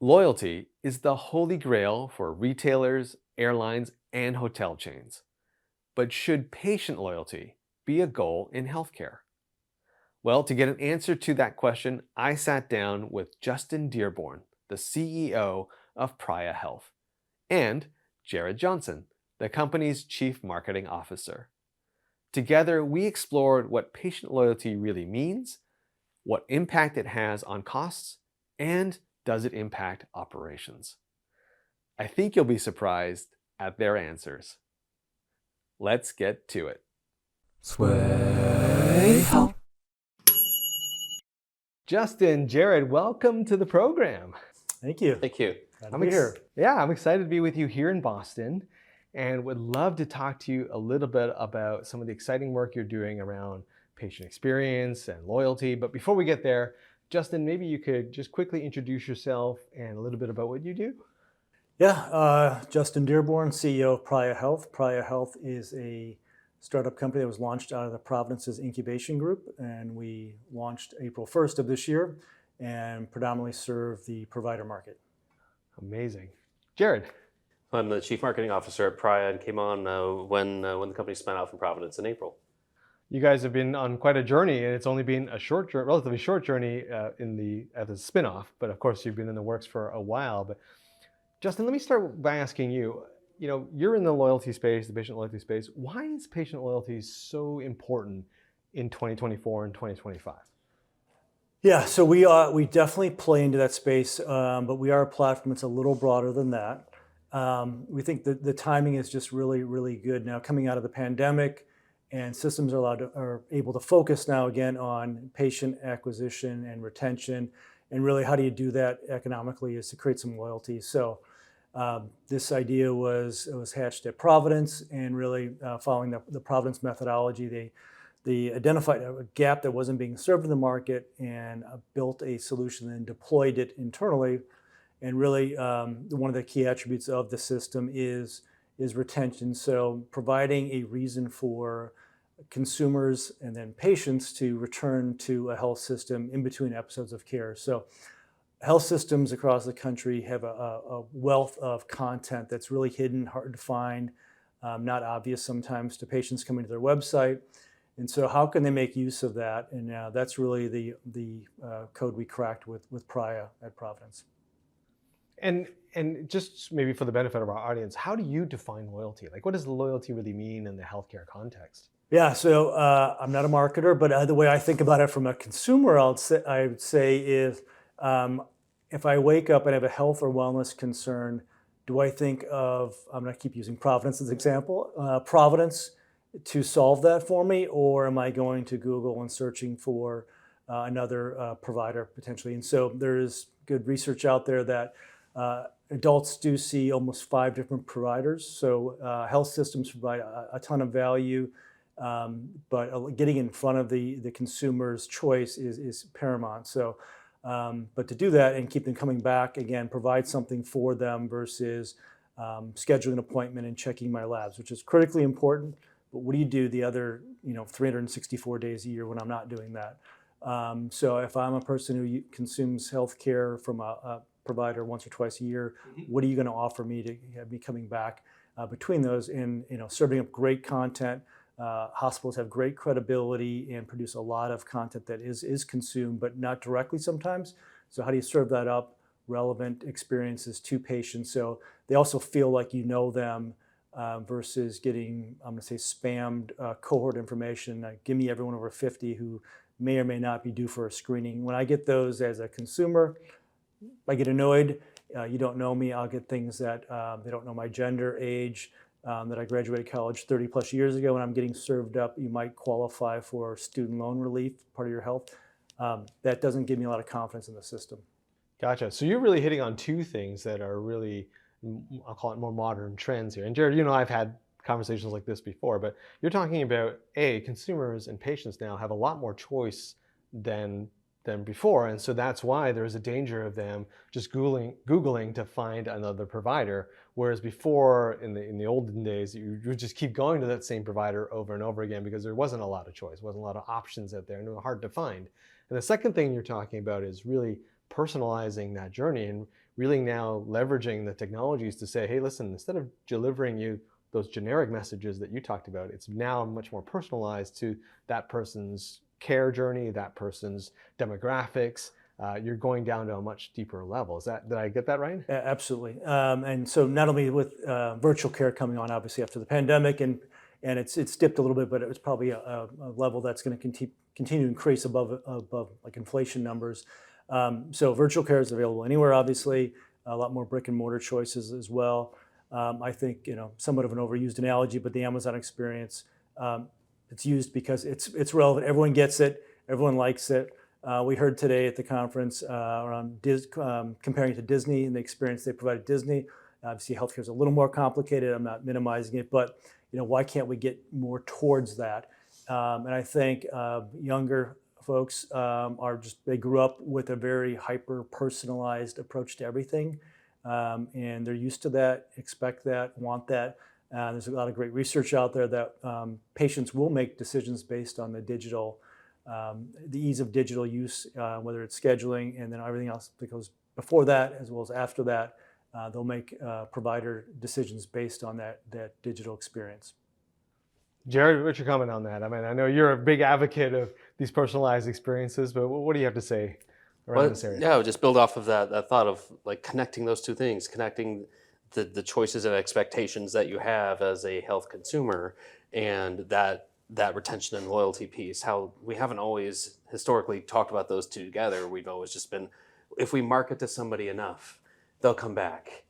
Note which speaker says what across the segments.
Speaker 1: Loyalty is the holy grail for retailers, airlines, and hotel chains. But should patient loyalty be a goal in healthcare? Well, to get an answer to that question, I sat down with Justin Dearborn, the CEO of Praia Health, and Jared Johnson, the company's chief marketing officer. Together, we explored what patient loyalty really means, what impact it has on costs, and does it impact operations? I think you'll be surprised at their answers. Let's get to it.
Speaker 2: Swaay.Health.
Speaker 1: Justin, Jared, welcome to the program.
Speaker 3: Thank you.
Speaker 2: Thank you.
Speaker 3: Glad to be here.
Speaker 1: I'm excited to be with you here in Boston and would love to talk to you a little bit about some of the exciting work you're doing around patient experience and loyalty. But before we get there, Justin, maybe you could just quickly introduce yourself and a little bit about what you do.
Speaker 3: Yeah, Justin Dearborn, CEO of Praia Health. Praia Health is a startup company that was launched out of the Providence's incubation group, and we launched April 1st of this year and predominantly serve the provider market.
Speaker 1: Amazing. Jared.
Speaker 2: I'm the Chief Marketing Officer at Praia and came on when the company spun out from Providence in April.
Speaker 1: You guys have been on quite a journey, and it's only been a relatively short journey as a spinoff. But of course, you've been in the works for a while. But Justin, let me start by asking you. You know, you're in the loyalty space, the patient loyalty space. Why is patient loyalty so important in 2024 and 2025?
Speaker 3: Yeah, so we definitely play into that space, but we are a platform that's a little broader than that. We think that the timing is just really, really good now, coming out of the pandemic, and systems are able to focus now again on patient acquisition and retention, and really how do you do that economically is to create some loyalty. So this idea was hatched at Providence, and really following the Providence methodology, they identified a gap that wasn't being served in the market and built a solution and deployed it internally. And really, one of the key attributes of the system is retention. So providing a reason for consumers and then patients to return to a health system in between episodes of care. So health systems across the country have a wealth of content that's really hidden, hard to find, not obvious sometimes to patients coming to their website. And so how can they make use of that? And that's really the code we cracked with Praia at Providence.
Speaker 1: And just maybe for the benefit of our audience, how do you define loyalty? Like, what does loyalty really mean in the healthcare context?
Speaker 3: Yeah, so I'm not a marketer, but the way I think about it from a consumer, I would say is if I wake up and have a health or wellness concern, do I think of, I'm going to keep using Providence as an example, Providence to solve that for me, or am I going to Google and searching for another provider potentially? And so there is good research out there that adults do see almost 5 different providers. So health systems provide a ton of value, but getting in front of the consumer's choice is paramount. So, but to do that and keep them coming back, again, provide something for them versus scheduling an appointment and checking my labs, which is critically important. But what do you do the other 364 days a year when I'm not doing that? So if I'm a person who consumes healthcare from a provider once or twice a year, what are you going to offer me to have me coming back between those? And serving up great content. Hospitals have great credibility and produce a lot of content that is consumed, but not directly sometimes. So how do you serve that up? Relevant experiences to patients, so they also feel like you know them. Versus getting, I'm going to say, spammed cohort information. Give me everyone over 50 who may or may not be due for a screening. When I get those as a consumer, I get annoyed. You don't know me. I'll get things that they don't know my gender, age, that I graduated college 30 plus years ago, and I'm getting served up. You might qualify for student loan relief, part of your health. That doesn't give me a lot of confidence in the system.
Speaker 1: Gotcha. So you're really hitting on 2 things that are really, I'll call it, more modern trends here. And Jared, I've had conversations like this before, but you're talking about consumers and patients now have a lot more choice than before, and so that's why there's a danger of them just googling to find another provider. Whereas before, in the olden days, you would just keep going to that same provider over and over again because there wasn't a lot of choice, wasn't a lot of options out there, and they were hard to find. And the second thing you're talking about is really personalizing that journey and really now leveraging the technologies to say, hey, listen, instead of delivering you those generic messages that you talked about, it's now much more personalized to that person's care journey, that person's demographics. You're going down to a much deeper level. Did I get that right?
Speaker 3: Absolutely. And so not only with virtual care coming on, obviously after the pandemic, and it's dipped a little bit, but it was probably a level that's going to continue to increase above like inflation numbers. So virtual care is available anywhere, obviously. A lot more brick and mortar choices as well. I think, somewhat of an overused analogy, but the Amazon experience, it's used because it's relevant. Everyone gets it. Everyone likes it. We heard today at the conference around comparing it to Disney and the experience they provide at Disney. Obviously, healthcare is a little more complicated. I'm not minimizing it, but why can't we get more towards that? And I think younger folks they grew up with a very hyper personalized approach to everything, and they're used to that, expect that, want that. There's a lot of great research out there that patients will make decisions based on the ease of digital use, whether it's scheduling and then everything else that goes before that as well as after that. They'll make provider decisions based on that digital experience.
Speaker 1: Jared, what's your comment on that? I mean, I know you're a big advocate of these personalized experiences, but what do you have to say around this area?
Speaker 2: Yeah, I would just build off of that thought of like connecting those two things, connecting the choices and expectations that you have as a health consumer, and that retention and loyalty piece. How we haven't always historically talked about those two together. We've always just been, if we market to somebody enough, they'll come back.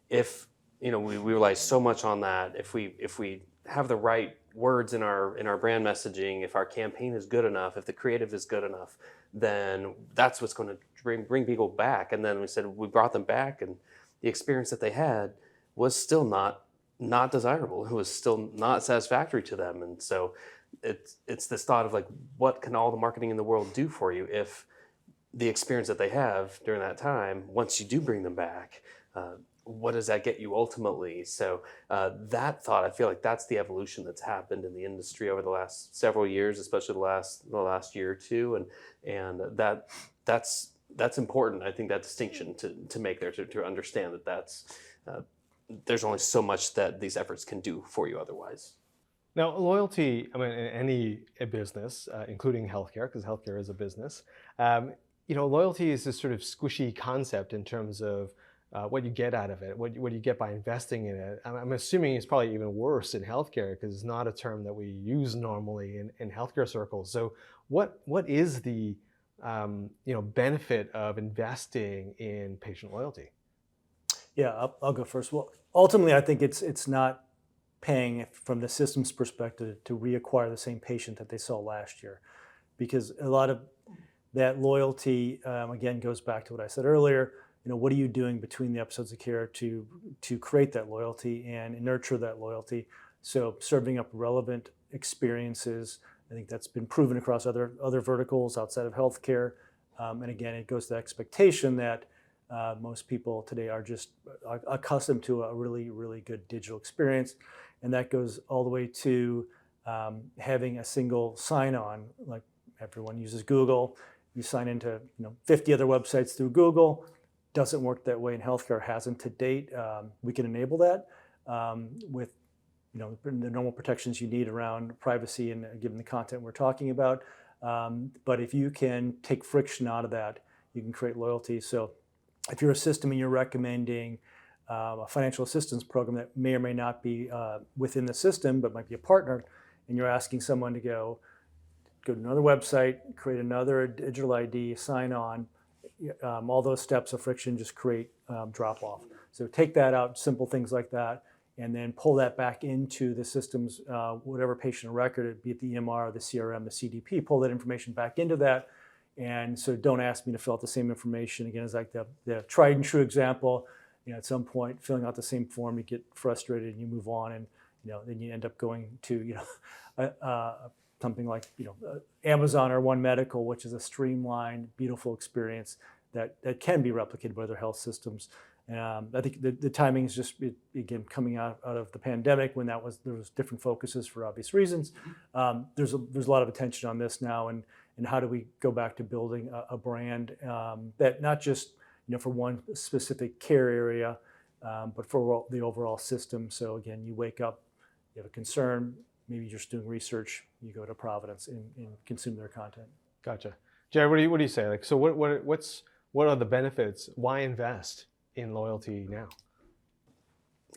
Speaker 2: If we rely so much on that, if we have the right words in our brand messaging, if our campaign is good enough, if the creative is good enough, then that's what's going to bring people back. And then we brought them back, and the experience that they had was still not desirable. It was still not satisfactory to them. And so it's this thought of like, what can all the marketing in the world do for you if the experience that they have during that time, once you do bring them back, what does that get you ultimately? So that thought, I feel like that's the evolution that's happened in the industry over the last several years, especially the last year or two, and that's important. I think that distinction to make there to understand that's there's only so much that these efforts can do for you otherwise.
Speaker 1: Now, loyalty, I mean, in any business, including healthcare, because healthcare is a business, loyalty is this sort of squishy concept in terms of what you get out of it, what you get by investing in it. I'm assuming it's probably even worse in healthcare because it's not a term that we use normally in healthcare circles. So what is the benefit of investing in patient loyalty?
Speaker 3: Yeah, I'll go first. Well, ultimately, I think it's not paying from the system's perspective to reacquire the same patient that they saw last year, because a lot of that loyalty, again, goes back to what I said earlier. What are you doing between the episodes of care to create that loyalty and nurture that loyalty? So serving up relevant experiences, I think that's been proven across other verticals outside of healthcare. And again, it goes to the expectation that most people today are just accustomed to a really, really good digital experience. And that goes all the way to having a single sign-on. Like everyone uses Google. You sign into 50 other websites through Google. Doesn't work that way in healthcare, hasn't to date. We can enable that with the normal protections you need around privacy and given the content we're talking about. But if you can take friction out of that, you can create loyalty. So if you're a system and you're recommending a financial assistance program that may or may not be within the system, but might be a partner, and you're asking someone to go to another website, create another digital ID, sign on, all those steps of friction just create drop off. So take that out, simple things like that, and then pull that back into the system's whatever patient record, be it the EMR, the CRM, the CDP, pull that information back into that. And so don't ask me to fill out the same information. Again, it's like the tried and true example. At some point, filling out the same form, you get frustrated and you move on, and then you end up going to something like Amazon or One Medical, which is a streamlined, beautiful experience that can be replicated by other health systems. I think the timing is just again coming out of the pandemic when there was different focuses for obvious reasons. There's a lot of attention on this now, and how do we go back to building a brand that not just for one specific care area, but for the overall system. So again, you wake up, you have a concern, maybe you're just doing research, you go to Providence and consume their content.
Speaker 1: Gotcha. Jared, what do you say? Like, so what are the benefits? Why invest in loyalty now?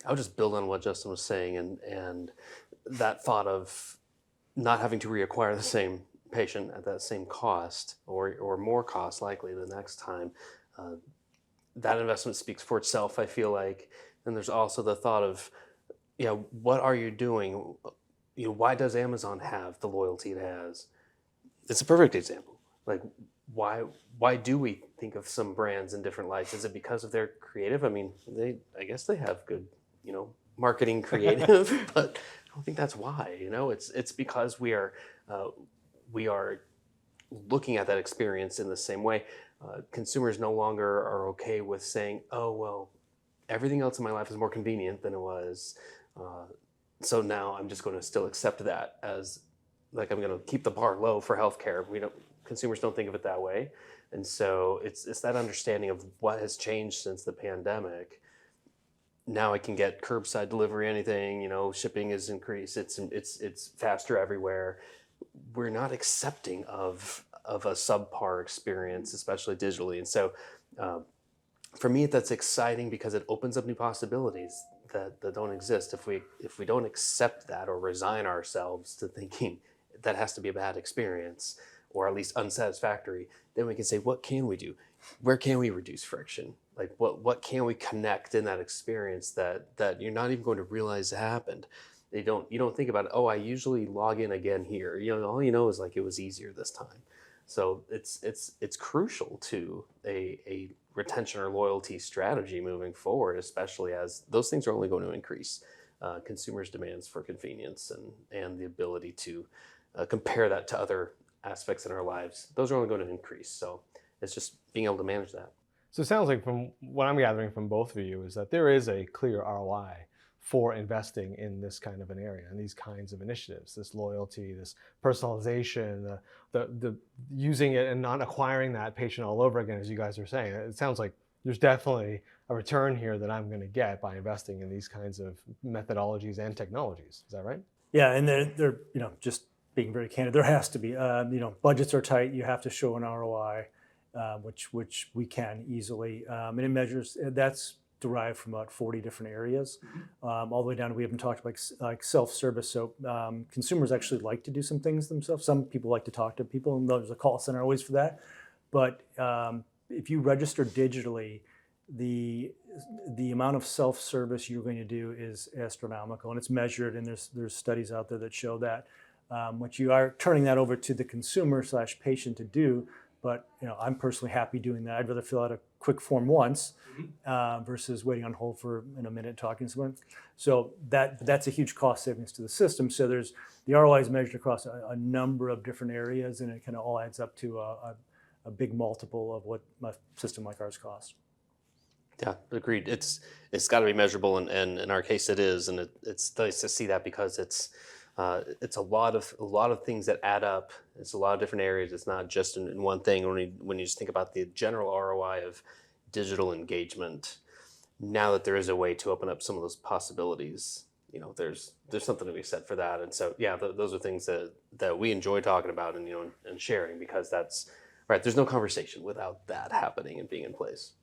Speaker 2: I'll just build on what Justin was saying, and that thought of not having to reacquire the same patient at that same cost or more cost likely the next time. That investment speaks for itself, I feel like. And there's also the thought of, what are you doing? Why does Amazon have the loyalty it has? It's a perfect example. Like, why do we think of some brands in different lights? Is it because of their creative? I mean, I guess they have good, marketing creative, but I don't think that's why. It's because we are looking at that experience in the same way. Consumers no longer are okay with saying, "Oh, well, everything else in my life is more convenient than it was, so now I'm just going to still accept that as like I'm going to keep the bar low for healthcare." Consumers don't think of it that way, and so it's that understanding of what has changed since the pandemic. Now I can get curbside delivery, anything. Shipping is increased. It's faster everywhere. We're not accepting of a subpar experience, especially digitally, and so for me that's exciting because it opens up new possibilities that don't exist if we don't accept that or resign ourselves to thinking that has to be a bad experience or at least unsatisfactory. Then we can say, what can we do? Where can we reduce friction? Like what can we connect in that experience that you're not even going to realize happened? You don't think about it. Oh, I usually log in again here. All is like it was easier this time. So it's crucial to a retention or loyalty strategy moving forward, especially as those things are only going to increase. Consumers' demands for convenience and the ability to compare that to other aspects in our lives, those are only going to increase. So it's just being able to manage that.
Speaker 1: So it sounds like from what I'm gathering from both of you is that there is a clear ROI for investing in this kind of an area and these kinds of initiatives, this loyalty, this personalization, the using it and not acquiring that patient all over again, as you guys are saying. It sounds like there's definitely a return here that I'm going to get by investing in these kinds of methodologies and technologies. Is that right?
Speaker 3: Yeah, and they're just being very candid, there has to be, budgets are tight. You have to show an ROI, which we can easily, and it measures. That's derived from about 40 different areas, all the way down to, we haven't talked like self-service. So consumers actually like to do some things themselves. Some people like to talk to people, and there's a call center always for that. But if you register digitally, the amount of self-service you're going to do is astronomical, and it's measured. And there's studies out there that show that. Which you are turning that over to the consumer/patient to do. But I'm personally happy doing that. I'd rather fill out a quick form once versus waiting on hold for a minute talking to someone. So that's a huge cost savings to the system. So the ROI is measured across a number of different areas, and it kind of all adds up to a big multiple of what a system like ours costs.
Speaker 2: Yeah, agreed. It's got to be measurable, and in our case it is, and it's nice to see that because it's a lot of things that add up. It's a lot of different areas. It's not just in one thing. When you just think about the general ROI of digital engagement, now that there is a way to open up some of those possibilities, there's something to be said for that. And so, yeah, those are things that we enjoy talking about and sharing, because that's right. There's no conversation without that happening and being in place.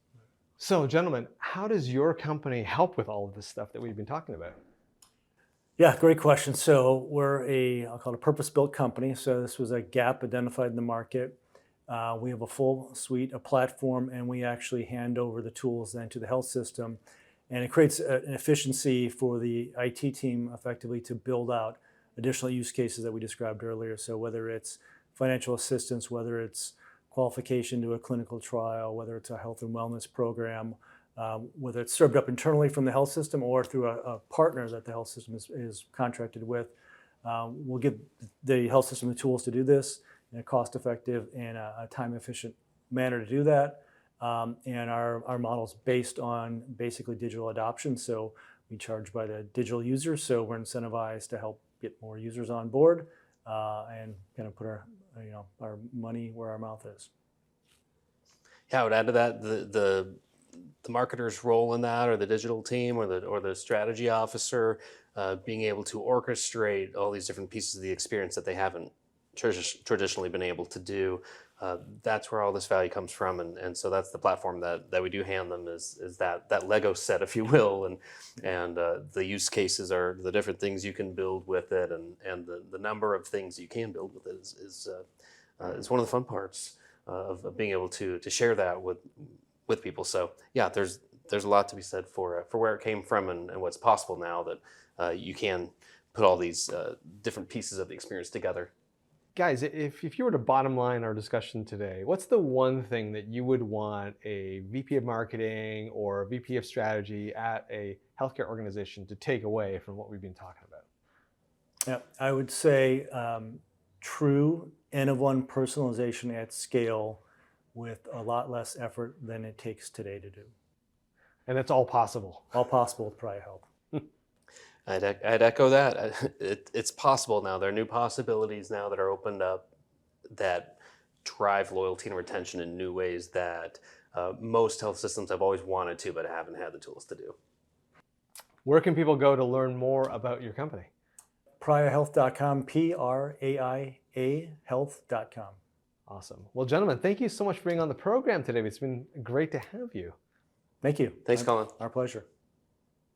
Speaker 1: So, gentlemen, how does your company help with all of this stuff that we've been talking about?
Speaker 3: Yeah, great question. So we're I'll call it a purpose-built company. So this was a gap identified in the market. We have a full suite, a platform, and we actually hand over the tools then to the health system. And it creates an efficiency for the IT team effectively to build out additional use cases that we described earlier. So whether it's financial assistance, whether it's qualification to a clinical trial, whether it's a health and wellness program, whether it's served up internally from the health system or through a partner that the health system is contracted with, we'll give the health system the tools to do this in a cost-effective and a time-efficient manner to do that. And our model's based on basically digital adoption. So we charge by the digital users. So we're incentivized to help get more users on board and kind of put our money where our mouth is.
Speaker 2: Yeah, I would add to that the marketer's role in that, or the digital team, or the strategy officer, being able to orchestrate all these different pieces of the experience that they haven't traditionally been able to do. That's where all this value comes from, and so that's the platform that we do hand them, is that Lego set, if you will, and the use cases are the different things you can build with it, and the number of things you can build with it is one of the fun parts of being able to share that with people. So yeah, there's a lot to be said for where it came from, and what's possible now that you can put all these different pieces of the experience together.
Speaker 1: Guys, if you were to bottom line our discussion today, what's the one thing that you would want a VP of marketing or a VP of strategy at a healthcare organization to take away from what we've been talking about?
Speaker 3: Yeah, I would say true N of one personalization at scale with a lot less effort than it takes today to do.
Speaker 1: And it's all possible.
Speaker 3: All possible with Praia Health.
Speaker 2: I'd echo that. It's possible now. There are new possibilities now that are opened up that drive loyalty and retention in new ways that most health systems have always wanted to, but haven't had the tools to do.
Speaker 1: Where can people go to learn more about your company?
Speaker 3: PraiaHealth.com, PRAIA health.com.
Speaker 1: Awesome. Well, gentlemen, thank you so much for being on the program today. It's been great to have you.
Speaker 3: Thank you.
Speaker 2: Thanks, Colin.
Speaker 3: Our pleasure.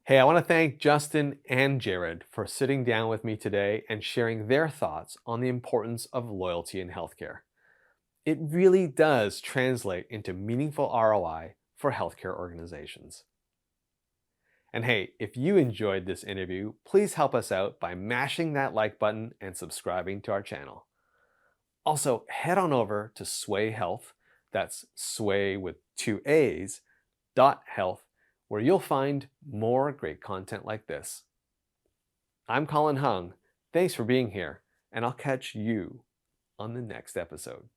Speaker 1: Hey, I want to thank Justin and Jared for sitting down with me today and sharing their thoughts on the importance of loyalty in healthcare. It really does translate into meaningful ROI for healthcare organizations. And hey, if you enjoyed this interview, please help us out by mashing that like button and subscribing to our channel. Also, head on over to Swaay.Health, that's Swaay with 2 A's, .health, where you'll find more great content like this. I'm Colin Hung. Thanks for being here, and I'll catch you on the next episode.